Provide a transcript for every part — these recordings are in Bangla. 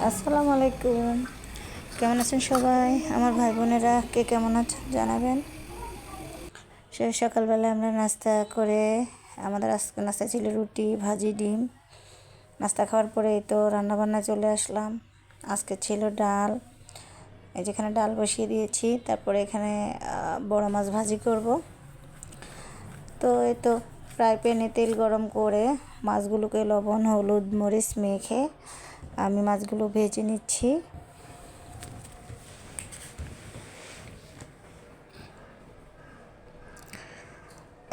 আসসালামু আলাইকুম। কেমন আছেন সবাই? আমার ভাই বোনেরা কে কেমন আছেন জানাবেন। সকালবেলা আমরা নাস্তা করে আমাদের আজকে নাস্তা ছিল রুটি ভাজি ডিম। নাস্তা খাওয়ার পরে এই তো রান্নাবান্না চলে আসলাম। আজকে ছিল ডাল, এই যেখানে ডাল বসিয়ে দিয়েছি। তারপরে এখানে বড় মাছ ভাজি করব। তো এই তো ফ্রাই প্যানে তেল গরম করে মাছগুলোকে লবণ হলুদ মরিচ মেখে আমি মাছগুলো ভেজে নিচ্ছি।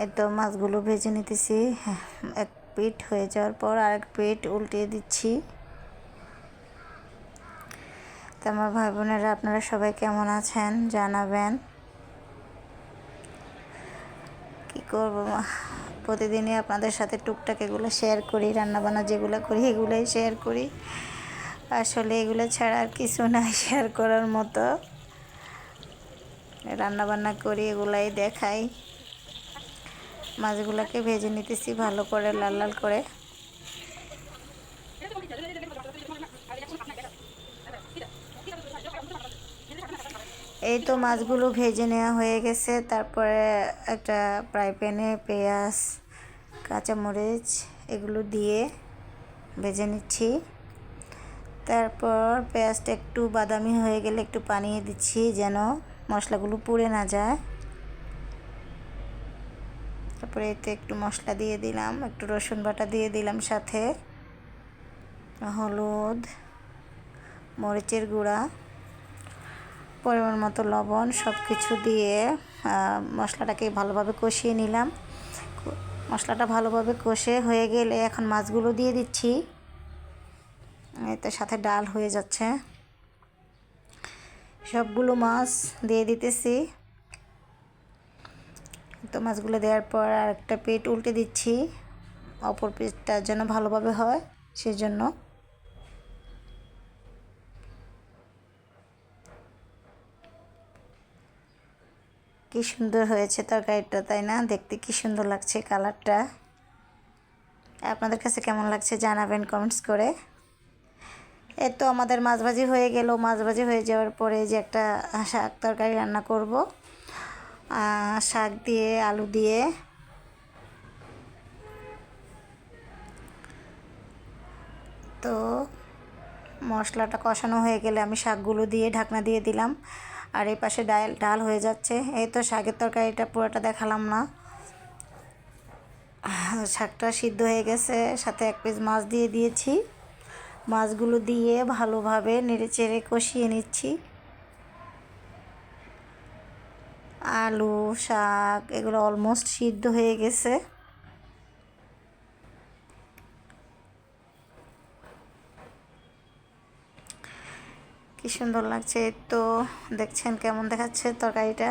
এই তো মাছগুলো ভেজে নিতেছি। এক পিঠ হয়ে যাওয়ার পর আরেক পিঠ উল্টিয়ে দিচ্ছি। তো আমার ভাই বোনেরা আপনারা সবাই কেমন আছেন জানাবেন। কি করব, প্রতিদিনই আপনাদের সাথে টুকটাক এগুলো শেয়ার করি, রান্নাবান্না যেগুলো করি এগুলোই শেয়ার করি। আসলে এগুলো ছাড়া আর কিছু নাই শেয়ার করার মতো। রান্নাবান্না করি এগুলাই দেখাই। মাছগুলোকে ভেজে নিতেছি ভালো করে লাল লাল করে। এই তো মাছগুলো ভেজে নেওয়া হয়ে গেছে। তারপরে একটা ফ্রাই প্যানে পেঁয়াজ কাঁচামরিচ এগুলো দিয়ে ভেজে নিচ্ছি। তারপর পেঁয়াজটা একটু বাদামি হয়ে গেলে একটু পানি দিচ্ছি যেন মশলাগুলো পুড়ে না যায়। তারপরে এতে একটু মশলা দিয়ে দিলাম, একটু রসুন বাটা দিয়ে দিলাম, সাথে হলুদ মরিচের গুঁড়া পরিমাণ মতো লবণ সব কিছু দিয়ে মশলাটাকে ভালোভাবে কষিয়ে নিলাম। মশলাটা ভালোভাবে কষে হয়ে গেলে এখন মাছগুলো দিয়ে দিচ্ছি। এতে সাথে ডাল হয়ে যাচ্ছে। সবগুলো মাছ দিয়ে দিতেছি। তো মাছগুলো দেওয়ার পর আর একটা পিঠ উল্টে দিচ্ছি, অপর পিঠটা যেন ভালোভাবে হয় সেজন্য। কি সুন্দর হয়েছে তরকারিটা, তাই না? দেখতে কি সুন্দর লাগছে কালারটা। আপনাদের কাছে কেমন লাগছে জানাবেন কমেন্টস করে। এই তো আমাদের মাছ ভাজি হয়ে গেল। মাছ ভাজি হয়ে যাওয়ার পরে যে একটা শাক তরকারি রান্না করব, শাক দিয়ে আলু দিয়ে। তো মশলাটা কষানো হয়ে গেলে আমি শাকগুলো দিয়ে ঢাকনা দিয়ে দিলাম। আর এই পাশে ডাল হয়ে যাচ্ছে। এই তো শাকের তরকারিটা পুরোটা দেখালাম না। শাকটা সিদ্ধ হয়ে গেছে, সাথে এক পিস মাছ দিয়ে দিয়েছি। মাছগুলো দিয়ে ভালোভাবে নেড়েচেড়ে কষিয়ে নিচ্ছি। আলু শাক এগুলো অলমোস্ট সিদ্ধ হয়ে গেছে। কি সুন্দর লাগছে। তো দেখছেন কেমন দেখাচ্ছে তরকারিটা।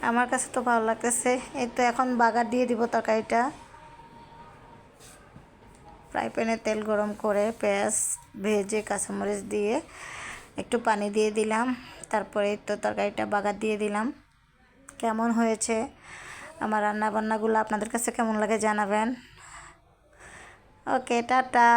আমার কাছে তো ভালো লাগতেছে। এই তো এখন বাগার দিয়ে দিব তরকারিটা। ফ্রাই প্যানে তেল গরম করে পেঁয়াজ ভেজে কাঁচামরিচ দিয়ে একটু পানি দিয়ে দিলাম। তারপরে তো তরকারিটা বাগার দিয়ে দিলাম। কেমন হয়েছে আমার রান্না বান্নাগুলো আপনাদের কাছে কেমন লাগে জানাবেন। ওকে, টাটা।